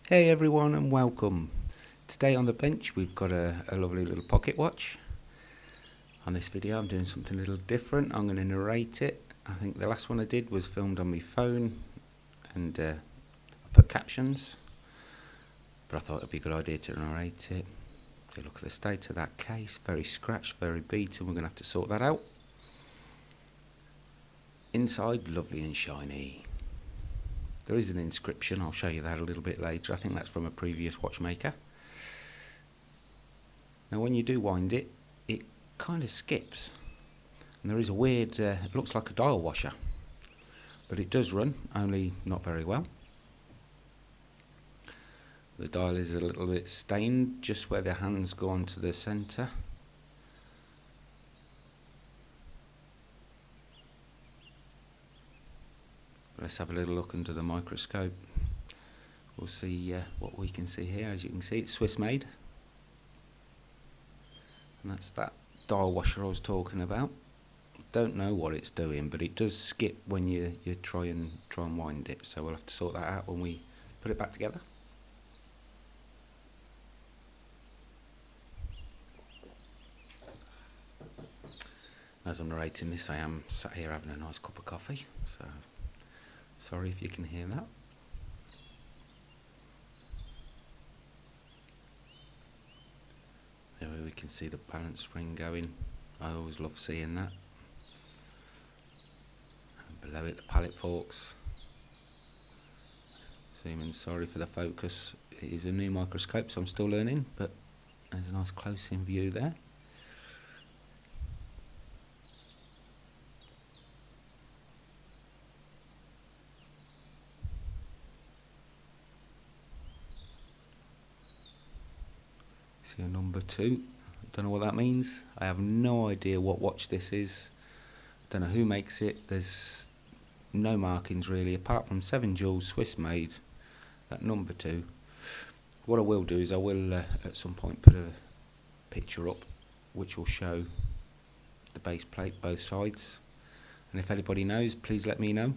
Hey everyone and welcome. Today on the bench we've got a lovely little pocket watch. On this video I'm doing something a little different. I'm going to narrate it. I think the last one I did was filmed on my phone and I put captions, but I thought it'd be a good idea to narrate it. So look at the state of that case, very scratched, very beaten. We're going to have to sort that out. Inside, lovely and shiny. There is an inscription, I'll show you that a little bit later. I think that's from a previous watchmaker. Now when you do wind it, it kind of skips. And there is a weird, it looks like a dial washer. But it does run, only not very well. The dial is a little bit stained, just where the hands go onto the centre. Let's have a little look under the microscope. We'll see what we can see here. As you can see, it's Swiss made. And that's that dial washer I was talking about. Don't know what it's doing, but it does skip when you try and wind it. So we'll have to sort that out when we put it back together. As I'm narrating this, I am sat here having a nice cup of coffee. So sorry if you can hear that. There we can see the balance spring going. I always love seeing that. And below it, the pallet forks. Seeming sorry for the focus. It is a new microscope, so I'm still learning, but there's a nice close-in view there. See a number 2. Don't know what that means. I have no idea what watch this is. Don't know who makes it. There's no markings really, apart from 7 jewels, Swiss made. That number 2. What I will do is I will at some point put a picture up which will show the base plate both sides. And if anybody knows, please let me know.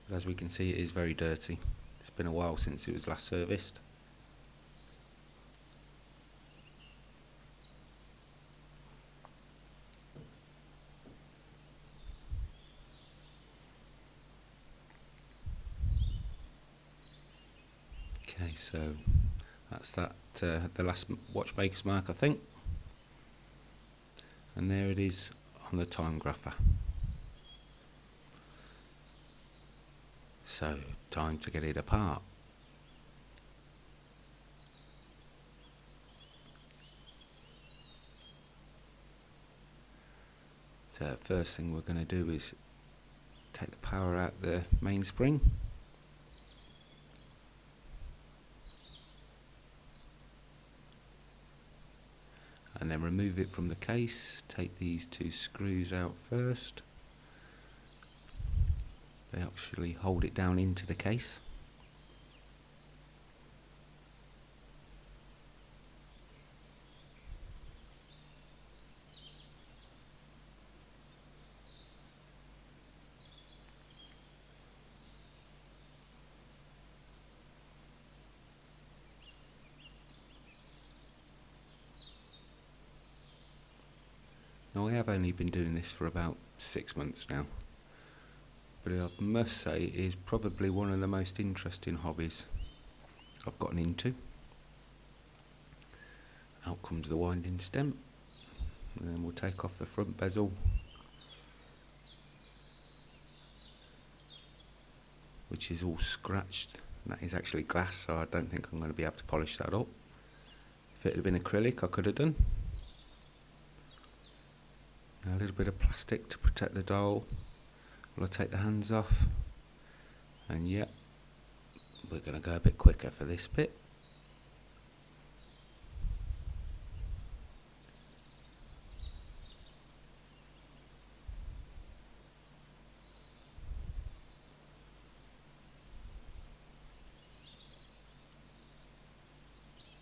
But as we can see, it is very dirty. It's been a while since it was last serviced. Okay, so that's that, the last watchmaker's mark I think. And there it is on the time grapher. So, time to get it apart. So, first thing we're going to do is take the power out the mainspring. And then remove it from the case. Take these 2 screws out first. They actually hold it down into the case. Now I have only been doing this for about 6 months now. But I must say it is probably one of the most interesting hobbies I've gotten into. Out comes the winding stem, and then we'll take off the front bezel, which is all scratched. And that is actually glass, so I don't think I'm going to be able to polish that up. If it had been acrylic I could have done. Now a little bit of plastic to protect the dial. Will I take the hands off? And yep, we're going to go a bit quicker for this bit.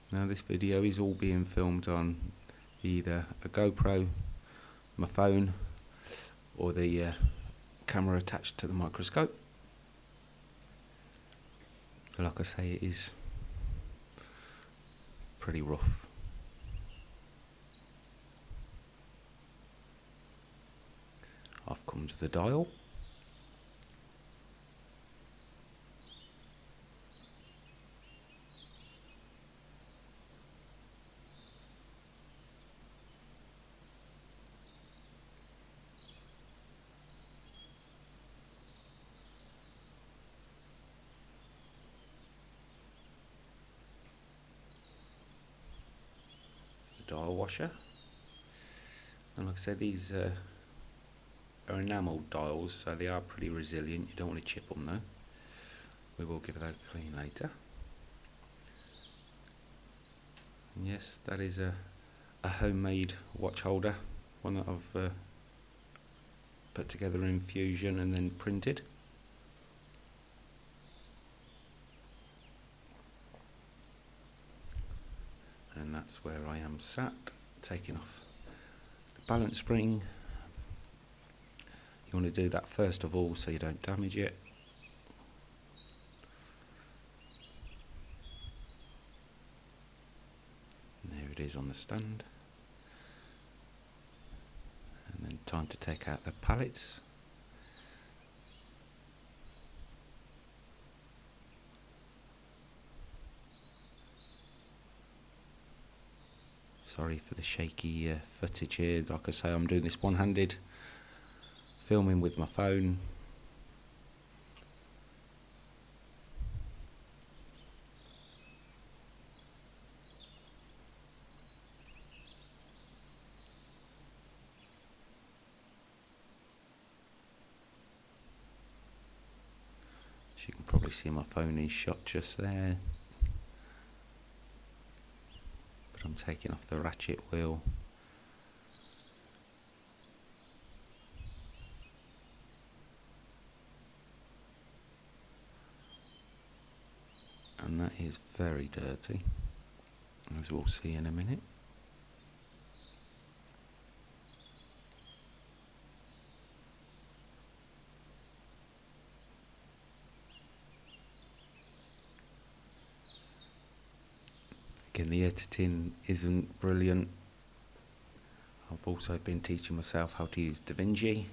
Now this video is all being filmed on either a GoPro, my phone, or the camera attached to the microscope. Like I say, it is pretty rough. Off comes the dial. Dial washer, and like I said, these are enamelled dials, so they are pretty resilient. You don't want to chip them though. We will give that a clean later. And yes, that is a homemade watch holder, one that I've put together in Fusion and then printed. And that's where I am sat, taking off the balance spring. You want to do that first of all so you don't damage it. And there it is on the stand. And then time to take out the pallets. Sorry for the shaky footage here. Like I say, I'm doing this one-handed, filming with my phone. As you can probably see, my phone is shot just there. I'm taking off the ratchet wheel. And that is very dirty, as we'll see in a minute. Again, the editing isn't brilliant. I've also been teaching myself how to use DaVinci.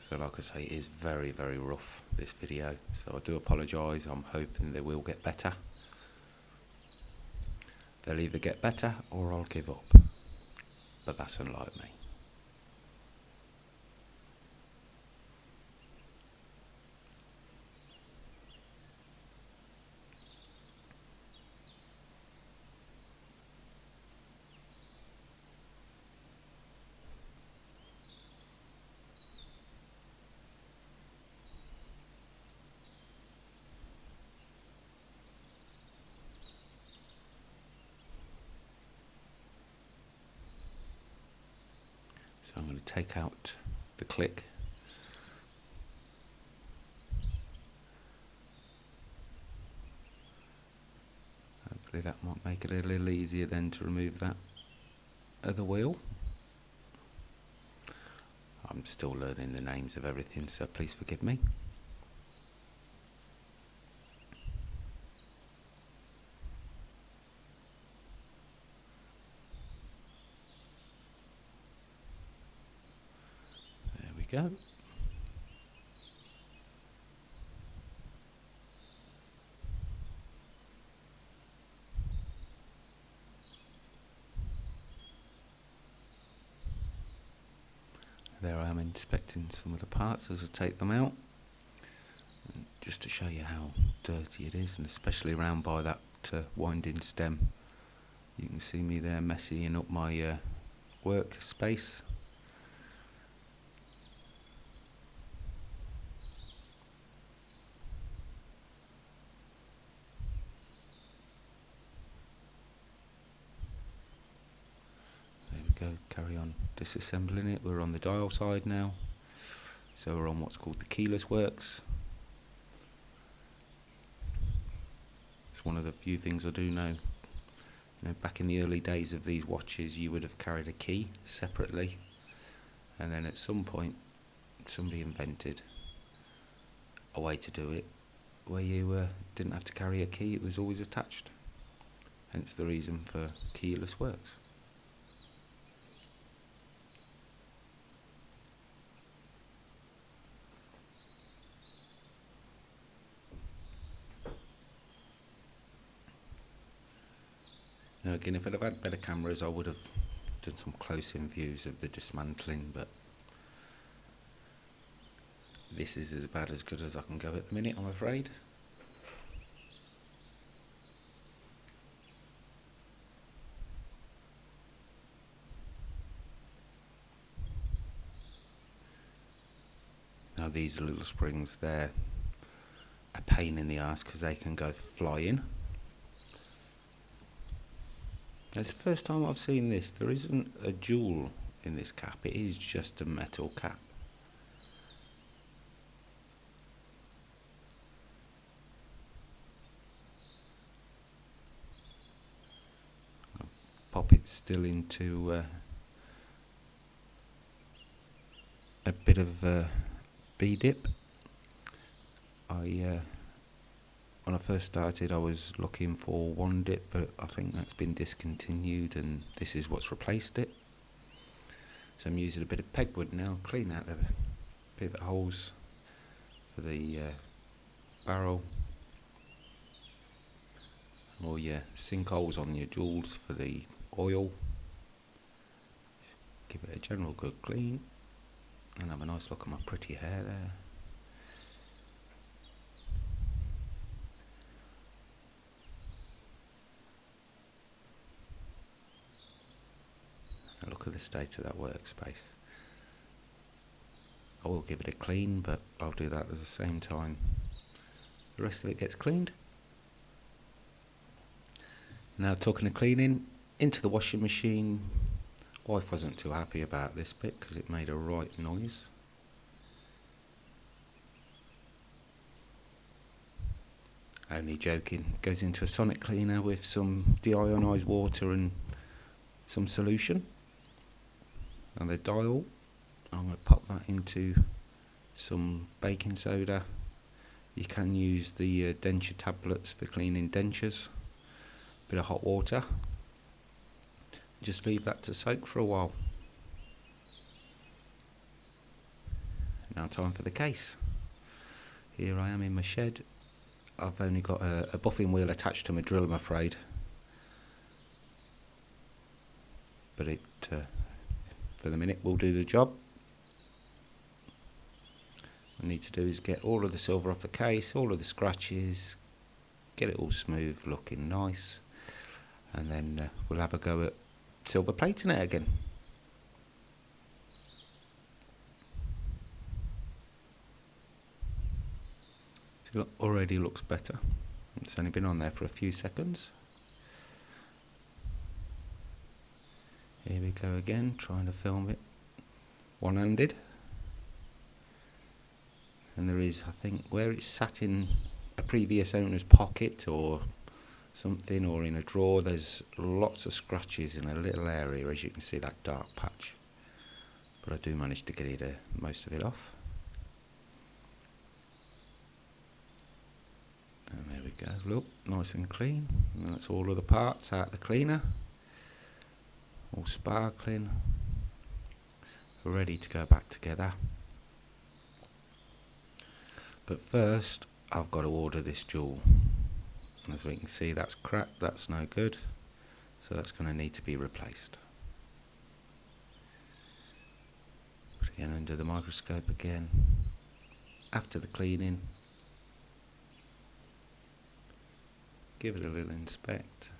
So like I say, it is very, very rough, this video. So I do apologise. I'm hoping they will get better. They'll either get better or I'll give up. But that's unlike me. So I'm going to take out the click. Hopefully that might make it a little easier then to remove that other wheel. I'm still learning the names of everything, so please forgive me. There we go. There I am inspecting some of the parts as I take them out, and just to show you how dirty it is, and especially around by that winding stem. You can see me there messying up my workspace. Go carry on disassembling it. We're on the dial side now, so we're on what's called the keyless works. It's one of the few things I do know. You know, back in the early days of these watches, you would have carried a key separately, and then at some point somebody invented a way to do it where you didn't have to carry a key, it was always attached. Hence the reason for keyless works. Now again, if I'd have had better cameras, I would have done some close-in views of the dismantling, but this is as bad as good as I can go at the minute, I'm afraid. Now these little springs, they're a pain in the ass because they can go flying. It's the first time I've seen this. There isn't a jewel in this cap, it is just a metal cap. I'll pop it still into a bit of B-dip. When I first started I was looking for one dip, but I think that's been discontinued and this is what's replaced it. So I'm using a bit of pegwood now, clean out the pivot holes for the barrel, or your sinkholes on your jewels for the oil. Give it a general good clean and have a nice look at my pretty hair there. Look at the state of that workspace. I will give it a clean, but I'll do that at the same time the rest of it gets cleaned. Now talking of cleaning, into the washing machine. Wife wasn't too happy about this bit because it made a right noise. Only joking. Goes into a sonic cleaner with some deionised water and some solution. And the dial, I'm going to pop that into some baking soda. You can use the denture tablets for cleaning dentures. Bit of hot water. Just leave that to soak for a while. Now time for the case. Here I am in my shed. I've only got a buffing wheel attached to my drill, I'm afraid. But it, for the minute, will do the job. What I need to do is get all of the silver off the case, all of the scratches, get it all smooth, looking nice, and then we'll have a go at silver plating it again. It already looks better. It's only been on there for a few seconds. Here we go again, trying to film it one-handed. And there is, I think, where it's sat in a previous owner's pocket or something, or in a drawer, there's lots of scratches in a little area, as you can see, that dark patch. But I do manage to get it, most of it off. And there we go, look, nice and clean. And that's all of the parts out the cleaner. All sparkling, ready to go back together. But first I've got to order this jewel. As we can see, that's cracked, that's no good, so that's going to need to be replaced. Put it in under the microscope again after the cleaning. Give it a little inspect.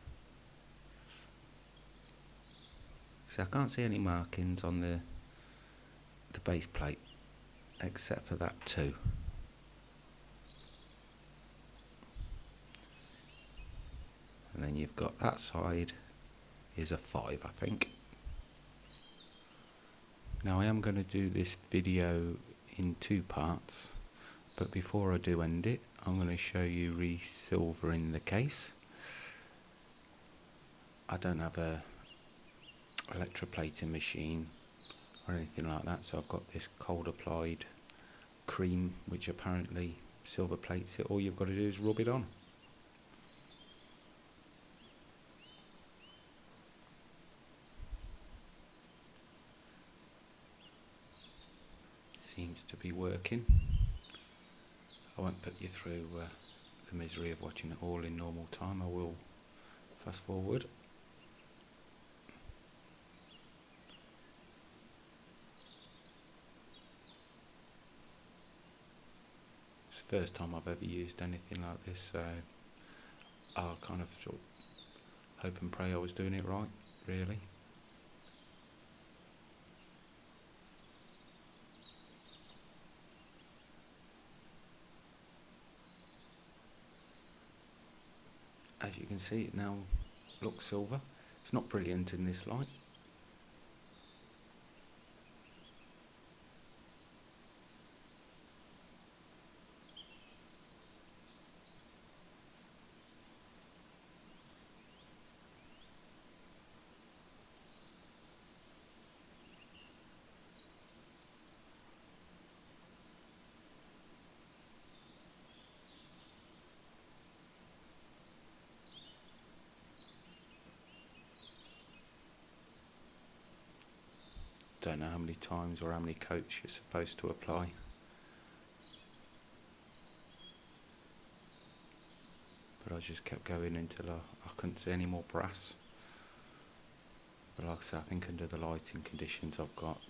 So I can't see any markings on the base plate except for that too. And then you've got that side is a 5, I think. Now I am going to do this video in 2 parts, but before I do end it, I'm going to show you re-silvering the case. I don't have a electroplating machine or anything like that, so I've got this cold applied cream which apparently silver plates it, all you've got to do is rub it on. Seems to be working. I won't put you through the misery of watching it all in normal time. I will fast forward. It's the first time I've ever used anything like this, so I kind of sort of hope and pray I was doing it right, really. As you can see, it now looks silver. It's not brilliant in this light. Don't know how many times or how many coats you're supposed to apply. But I just kept going until I couldn't see any more brass. But like I say, I think under the lighting conditions I've got,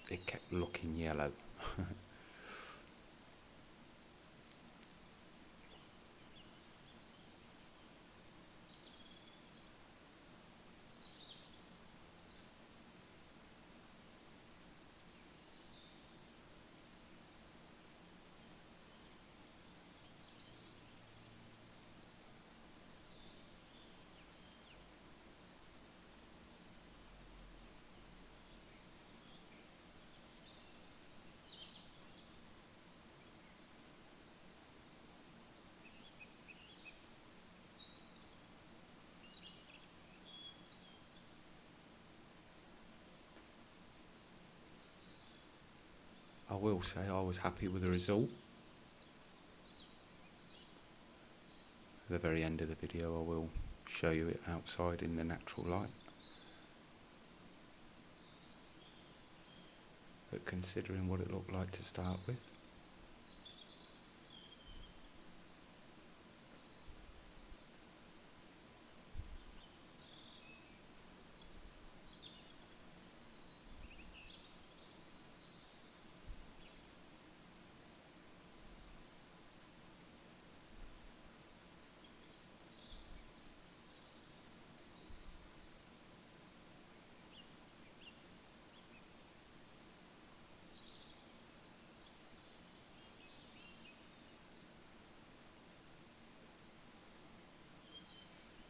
it kept looking yellow. I will say I was happy with the result. At the very end of the video I will show you it outside in the natural light. But considering what it looked like to start with,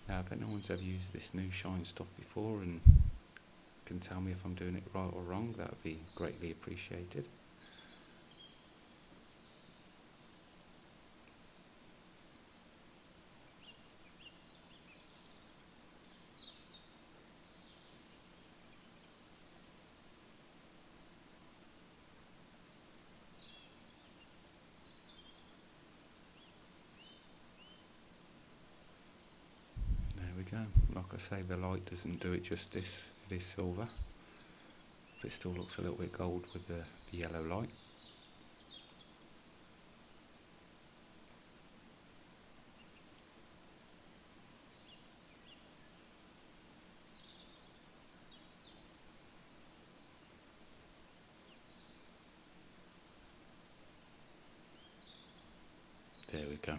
now if anyone's ever used this new shine stuff before and can tell me if I'm doing it right or wrong, that would be greatly appreciated. There we go. Like I say, the light doesn't do it justice. It is silver, but it still looks a little bit gold with the yellow light. There we go.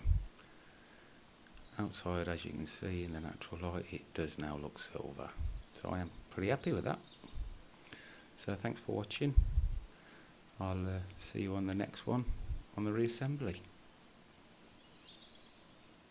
Outside, as you can see in the natural light, it does now look silver. So I am pretty happy with that. So thanks for watching. I'll see you on the next one on the reassembly.